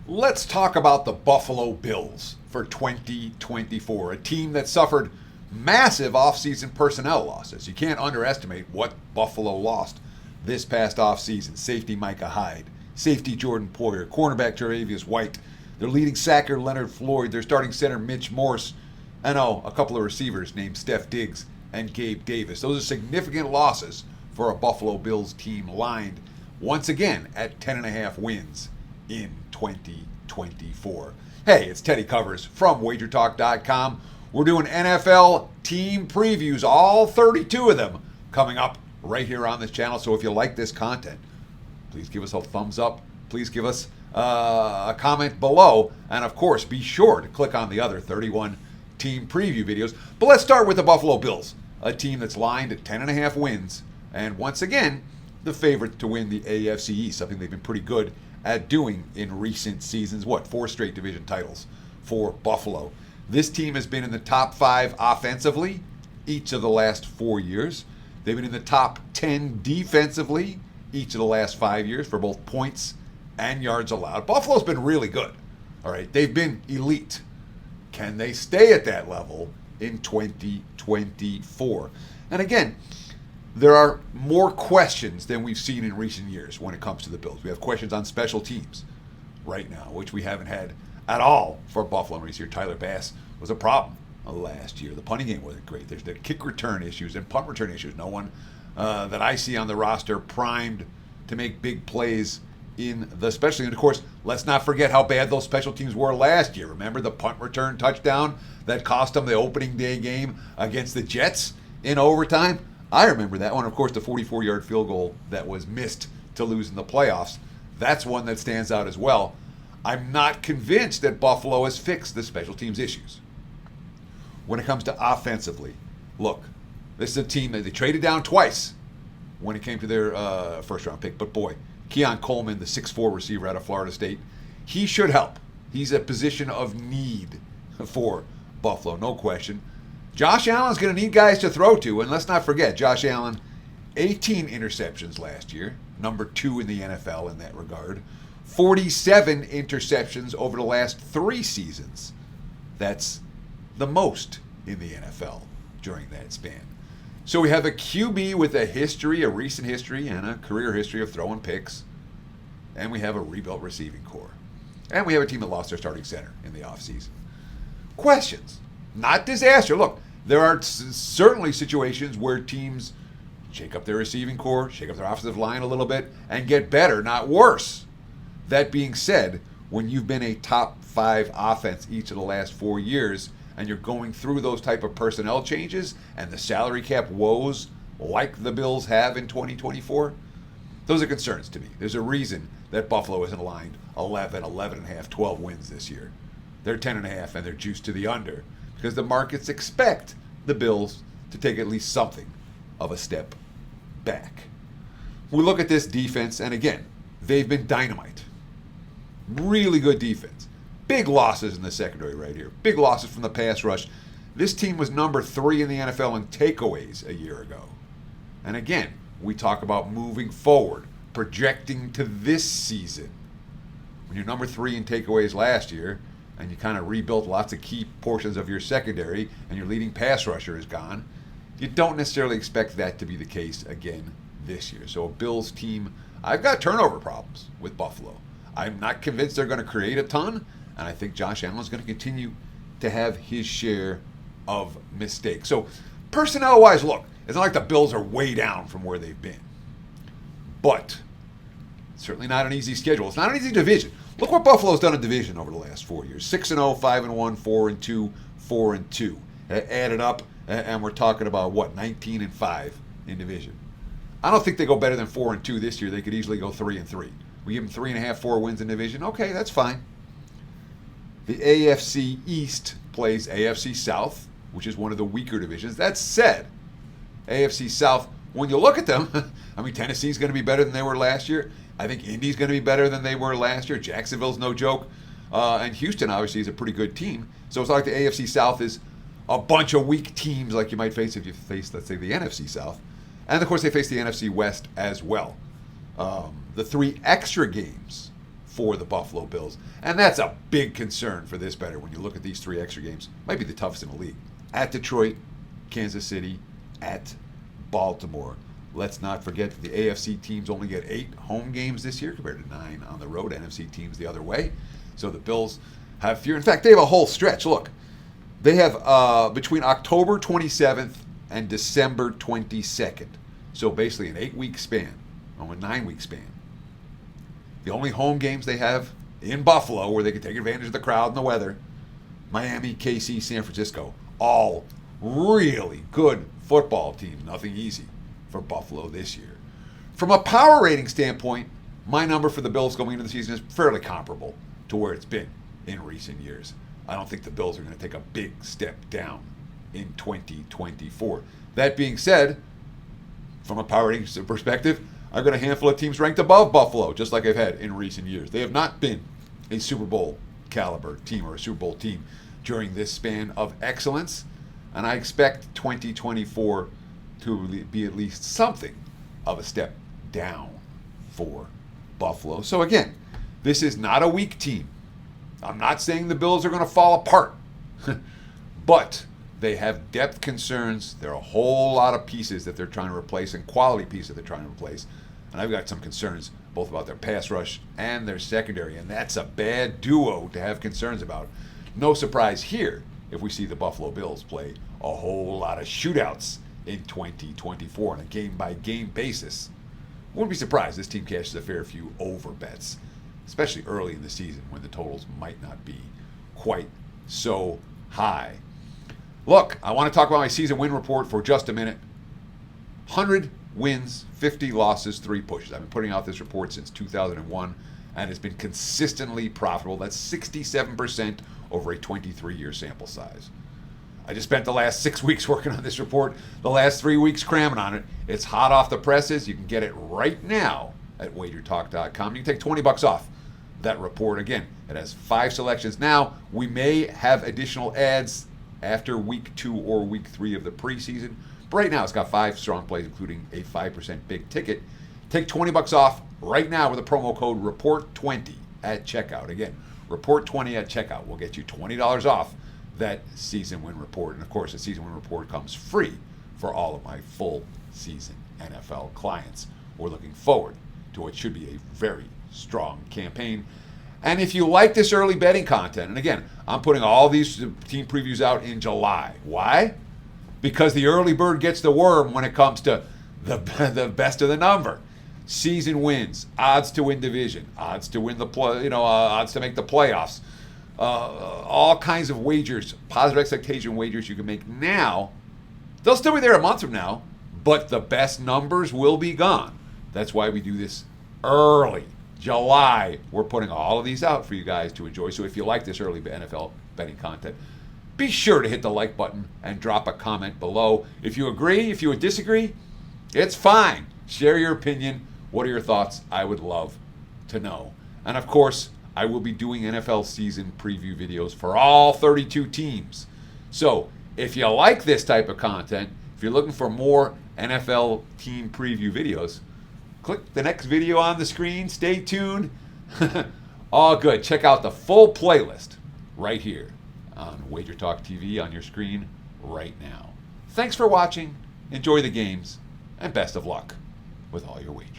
Let's talk about the Buffalo Bills for 2024, a team that suffered massive offseason personnel losses. You can't underestimate what Buffalo lost this past offseason. Safety Micah Hyde, safety Jordan Poyer, cornerback Jaravius White, their leading sacker Leonard Floyd, their starting center Mitch Morse, and a couple of receivers named Steph Diggs and Gabe Davis. Those are significant losses for a Buffalo Bills team lined once again at 10.5 wins in 2024. Hey, it's Teddy Covers from WagerTalk.com. We're doing NFL team previews, all 32 of them, coming up right here on this channel. So if you like this content, please give us a thumbs up. Please give us a comment below. And of course, be sure to click on the other 31 team preview videos. But let's start with the Buffalo Bills, a team that's lined at 10.5 wins. And once again, the favorite to win the AFC East, something they've been pretty good at doing in recent seasons. 4 straight division titles for Buffalo. This team has been in the top 5 offensively each of the last 4 years. They've been in the top 10 defensively each of the last 5 years for both points and yards allowed. Buffalo's been really good. All right, they've been elite. Can they stay at that level in 2024? And again, there are more questions than we've seen in recent years when it comes to the Bills. We have questions on special teams right now, which we haven't had at all for Buffalo in recent years. Tyler Bass was a problem last year. The punting game wasn't great. There's the kick return issues and punt return issues. No one that I see on the roster primed to make big plays in the special teams. And of course, let's not forget how bad those special teams were last year. Remember the punt return touchdown that cost them the opening day game against the Jets in overtime? I remember that one. Of course, the 44-yard field goal that was missed to lose in the playoffs. That's one that stands out as well. I'm not convinced that Buffalo has fixed the special teams issues. When it comes to offensively, look, this is a team that they traded down twice when it came to their first-round pick. But boy, Keon Coleman, the 6'4 receiver out of Florida State, he should help. He's a position of need for Buffalo, no question. Josh Allen's going to need guys to throw to, and let's not forget, Josh Allen, 18 interceptions last year, number 2 in the NFL in that regard, 47 interceptions over the last 3 seasons. That's the most in the NFL during that span. So we have a QB with a history, a recent history, and a career history of throwing picks, and we have a rebuilt receiving core. And we have a team that lost their starting center in the offseason. Questions, not disaster. Look, there are certainly situations where teams shake up their receiving core, shake up their offensive line a little bit, and get better, not worse. That being said, when you've been a top 5 offense each of the last 4 years, and you're going through those type of personnel changes and the salary cap woes like the Bills have in 2024, those are concerns to me. There's a reason that Buffalo isn't aligned 11, 11.5, 12 wins this year. They're 10.5 and they're juiced to the under because the markets expect the Bills to take at least something of a step back. We look at this defense, and again, they've been dynamite. Really good defense. Big losses in the secondary right here. Big losses from the pass rush. This team was number 3 in the NFL in takeaways a year ago. And again, we talk about moving forward, projecting to this season. When you're number 3 in takeaways last year, and you kind of rebuilt lots of key portions of your secondary, and your leading pass rusher is gone, you don't necessarily expect that to be the case again this year. So a Bills team, I've got turnover problems with Buffalo. I'm not convinced they're going to create a ton, and I think Josh Allen's going to continue to have his share of mistakes. So personnel-wise, look, it's not like the Bills are way down from where they've been. But it's certainly not an easy schedule. It's not an easy division. Look what Buffalo's done in division over the last 4 years. 6-0, 5-1, 4-2, 4-2. Added up, and we're talking about, 19-5 in division. I don't think they go better than 4-2 this year. They could easily go 3-3. We give them 3.5, 4 wins in division. Okay, that's fine. The AFC East plays AFC South, which is one of the weaker divisions. That said, AFC South, when you look at them, I mean, Tennessee's going to be better than they were last year. I think Indy's going to be better than they were last year. Jacksonville's no joke. And Houston, obviously, is a pretty good team. So it's not like the AFC South is a bunch of weak teams like you might face if you face, let's say, the NFC South. And, of course, they face the NFC West as well. The 3 extra games for the Buffalo Bills. And that's a big concern for this bettor when you look at these 3 extra games. Might be the toughest in the league. At Detroit, Kansas City, at Baltimore. Let's not forget that the AFC teams only get 8 home games this year compared to 9 on the road. NFC teams the other way. So the Bills have fewer. In fact, they have a whole stretch. Look, they have between October 27th and December 22nd. So basically an 8-week span, or a 9-week span. The only home games they have in Buffalo where they can take advantage of the crowd and the weather, Miami, KC, San Francisco. All really good football teams. Nothing easy for Buffalo this year. From a power rating standpoint, my number for the Bills going into the season is fairly comparable to where it's been in recent years. I don't think the Bills are going to take a big step down in 2024. That being said, from a power ratings perspective, I've got a handful of teams ranked above Buffalo, just like I've had in recent years. They have not been a Super Bowl caliber team or a Super Bowl team during this span of excellence, and I expect 2024 to be at least something of a step down for Buffalo. So again, this is not a weak team. I'm not saying the Bills are going to fall apart, but they have depth concerns. There are a whole lot of pieces that they're trying to replace and quality pieces that they're trying to replace. And I've got some concerns both about their pass rush and their secondary, and that's a bad duo to have concerns about. No surprise here if we see the Buffalo Bills play a whole lot of shootouts in 2024 on a game-by-game basis. Wouldn't be surprised this team cashes a fair few over bets, especially early in the season when the totals might not be quite so high. Look, I want to talk about my season win report for just a minute. 100 wins, 50 losses, 3 pushes. I've been putting out this report since 2001, and it's been consistently profitable. That's 67% over a 23-year sample size. I just spent the last 6 weeks working on this report, the last 3 weeks cramming on it. It's hot off the presses. You can get it right now at wagertalk.com. You can take $20 off that report. Again, it has 5 selections. Now, we may have additional ads after week 2 or week 3 of the preseason. But right now, it's got 5 strong plays, including a 5% big ticket. Take $20 off right now with the promo code REPORT20 at checkout. Again, REPORT20 at checkout will get you $20 off that season win report. And of course, the season win report comes free for all of my full season NFL clients. We're looking forward to what should be a very strong campaign. And if you like this early betting content, and again, I'm putting all these team previews out in July. Why? Because the early bird gets the worm when it comes to the best of the number. Season wins, odds to win division, odds to win the odds to make the playoffs. All kinds of wagers, positive expectation wagers you can make now. They'll still be there a month from now, but the best numbers will be gone. That's why we do this early. July, we're putting all of these out for you guys to enjoy. So if you like this early NFL betting content, be sure to hit the like button and drop a comment below. If you agree, if you would disagree, it's fine. Share your opinion. What are your thoughts? I would love to know. And of course, I will be doing NFL season preview videos for all 32 teams. So if you like this type of content, if you're looking for more NFL team preview videos, click the next video on the screen. Stay tuned. All good. Check out the full playlist right here on Wager Talk TV on your screen right now. Thanks for watching. Enjoy the games, and best of luck with all your wagers.